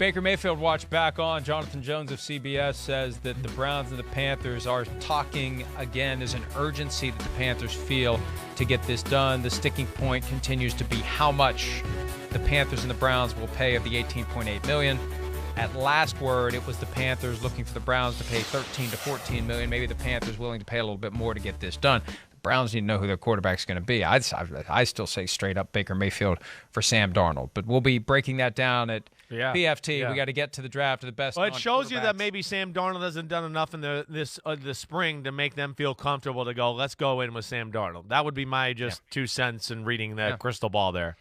Baker Mayfield watch back on. Jonathan Jones of CBS says that the Browns and the Panthers are talking again. There's an urgency that the Panthers feel to get this done. The sticking point continues to be how much the Panthers and the Browns will pay of the $18.8 million. At last word, it was the Panthers looking for the Browns to pay $13 to $14 million. Maybe the Panthers willing to pay a little bit more to get this done. The Browns need to know who their quarterback's going to be. I still say straight up Baker Mayfield for Sam Darnold. But we'll be breaking that down at PFT. Yeah. We got to get to the draft of the best. Well, it shows you that maybe Sam Darnold hasn't done enough in the spring to make them feel comfortable to go, let's go in with Sam Darnold. That would be my 2 cents in reading the crystal ball there.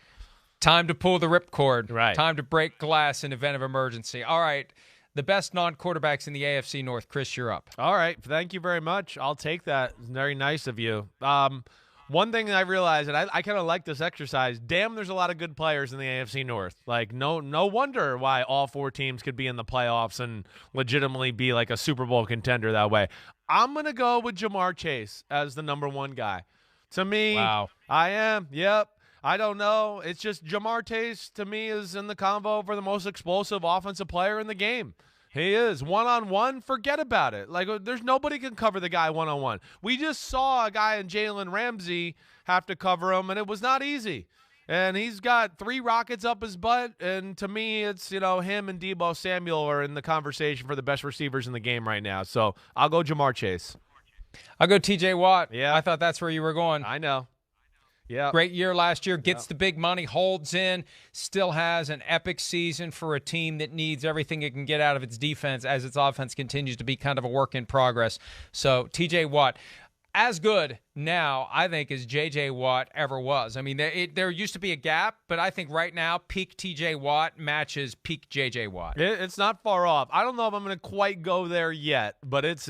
Time to pull the ripcord. Right. Time to break glass in event of emergency. All right. The best non-quarterbacks in the AFC North. Chris, you're up. All right. Thank you very much. I'll take that. Very nice of you. One thing that I realized, and I kind of like this exercise, damn, there's a lot of good players in the AFC North. Like, no wonder why all 4 teams could be in the playoffs and legitimately be like a Super Bowl contender that way. I'm going to go with Jamar Chase as the number 1 guy. To me, wow. I am. Yep. I don't know. It's just Jamar Chase, to me, is in the convo for the most explosive offensive player in the game. He is. One-on-one, forget about it. Like, there's nobody can cover the guy one-on-one. We just saw a guy in Jalen Ramsey have to cover him, and it was not easy. And he's got 3 rockets up his butt, and to me, it's, him and Deebo Samuel are in the conversation for the best receivers in the game right now. So I'll go Jamar Chase. I'll go T.J. Watt. Yeah. I thought that's where you were going. I know. Yeah, great year last year, gets the big money, holds in, still has an epic season for a team that needs everything it can get out of its defense as its offense continues to be kind of a work in progress. So T.J. Watt, as good now, I think, as J.J. Watt ever was. I mean, there used to be a gap, but I think right now peak T.J. Watt matches peak J.J. Watt. It's not far off. I don't know if I'm going to quite go there yet, but it's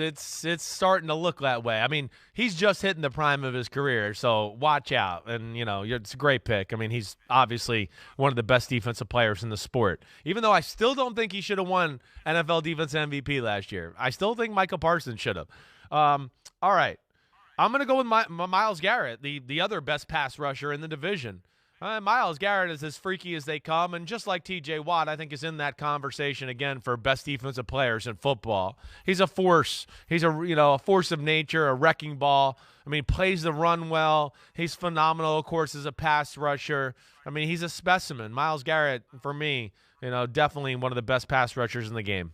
starting to look that way. I mean, he's just hitting the prime of his career, so watch out. And, it's a great pick. I mean, he's obviously one of the best defensive players in the sport, even though I still don't think he should have won NFL Defense MVP last year. I still think Micah Parsons should have. All right. I'm going to go with Myles Garrett, the other best pass rusher in the division. Myles Garrett is as freaky as they come, and just like T.J. Watt, I think is in that conversation again for best defensive players in football. He's a force. He's a force of nature, a wrecking ball. I mean, plays the run well. He's phenomenal, of course, as a pass rusher. I mean, he's a specimen. Myles Garrett, for me, definitely one of the best pass rushers in the game.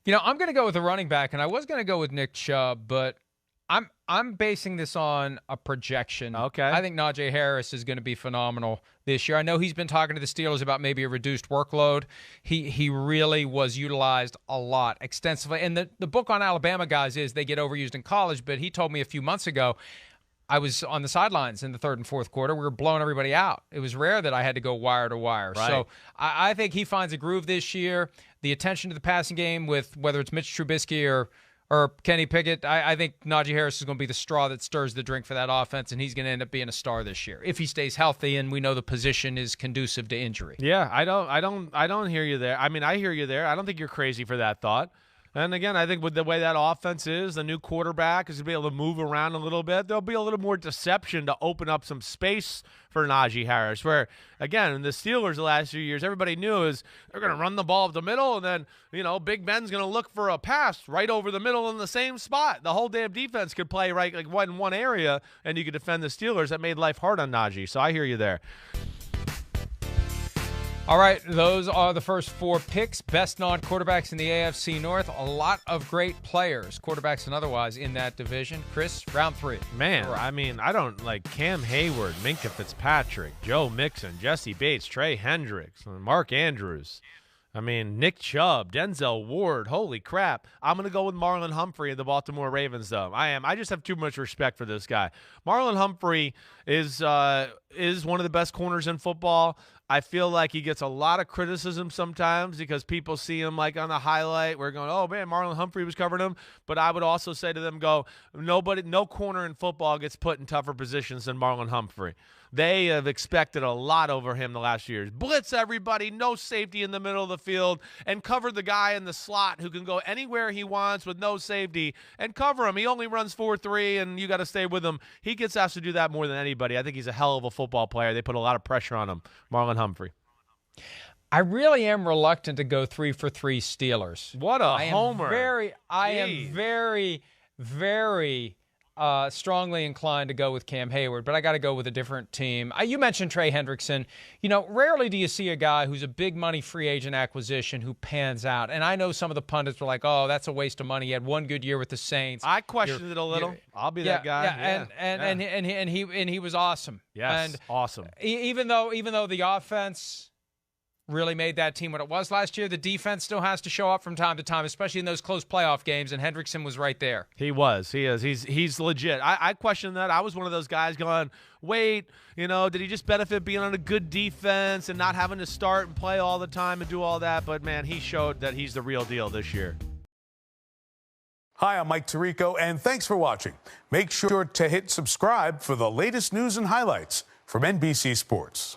I'm going to go with a running back, and I was going to go with Nick Chubb, but I'm basing this on a projection. Okay. I think Najee Harris is going to be phenomenal this year. I know he's been talking to the Steelers about maybe a reduced workload. He really was utilized a lot, extensively. And the book on Alabama guys is they get overused in college, but he told me a few months ago, I was on the sidelines in the 3rd and 4th quarter. We were blowing everybody out. It was rare that I had to go wire to wire. Right. So I think he finds a groove this year. The attention to the passing game with whether it's Mitch Trubisky or Kenny Pickett, I think Najee Harris is going to be the straw that stirs the drink for that offense, and he's going to end up being a star this year if he stays healthy. And we know the position is conducive to injury. Yeah, I don't hear you there. I mean, I hear you there. I don't think you're crazy for that thought. And again, I think with the way that offense is, the new quarterback is going to be able to move around a little bit. There'll be a little more deception to open up some space for Najee Harris, where, again, in the Steelers the last few years, everybody knew is they're going to run the ball up the middle, and then, Big Ben's going to look for a pass right over the middle in the same spot. The whole damn defense could play right like in one area, and you could defend the Steelers. That made life hard on Najee, so I hear you there. All right, those are the first 4 picks. Best non-quarterbacks in the AFC North. A lot of great players, quarterbacks and otherwise, in that division. Chris, round 3. Man, I mean, I don't like Cam Hayward, Minkah Fitzpatrick, Joe Mixon, Jesse Bates, Trey Hendricks, Mark Andrews. I mean, Nick Chubb, Denzel Ward. Holy crap. I'm going to go with Marlon Humphrey of the Baltimore Ravens, though. I just have too much respect for this guy. Marlon Humphrey is one of the best corners in football. I feel like he gets a lot of criticism sometimes because people see him like on a highlight. We're going, oh, man, Marlon Humphrey was covering him. But I would also say to them, no corner in football gets put in tougher positions than Marlon Humphrey. They have expected a lot over him the last few years. Blitz everybody, no safety in the middle of the field, and cover the guy in the slot who can go anywhere he wants with no safety and cover him. He only runs 4.3, and you got to stay with him. He gets asked to do that more than anybody. I think he's a hell of a football player. They put a lot of pressure on him, Marlon Humphrey. I really am reluctant to go 3 for 3 Steelers. What a homer. I am very, very strongly inclined to go with Cam Hayward, but I got to go with a different team. You mentioned Trey Hendrickson. You know, rarely do you see a guy who's a big money free agent acquisition who pans out. And I know some of the pundits were like, oh, that's a waste of money. He had one good year with the Saints. I questioned it a little. I'll be that guy. And he was awesome. Yes, and awesome. Even though the offense really made that team what it was last year, the defense still has to show up from time to time, especially in those close playoff games, and Hendrickson was right there. He was. He is. He's legit. I questioned that. I was one of those guys going, wait, did he just benefit being on a good defense and not having to start and play all the time and do all that? But, man, he showed that he's the real deal this year. Hi, I'm Mike Tirico, and thanks for watching. Make sure to hit subscribe for the latest news and highlights from NBC Sports.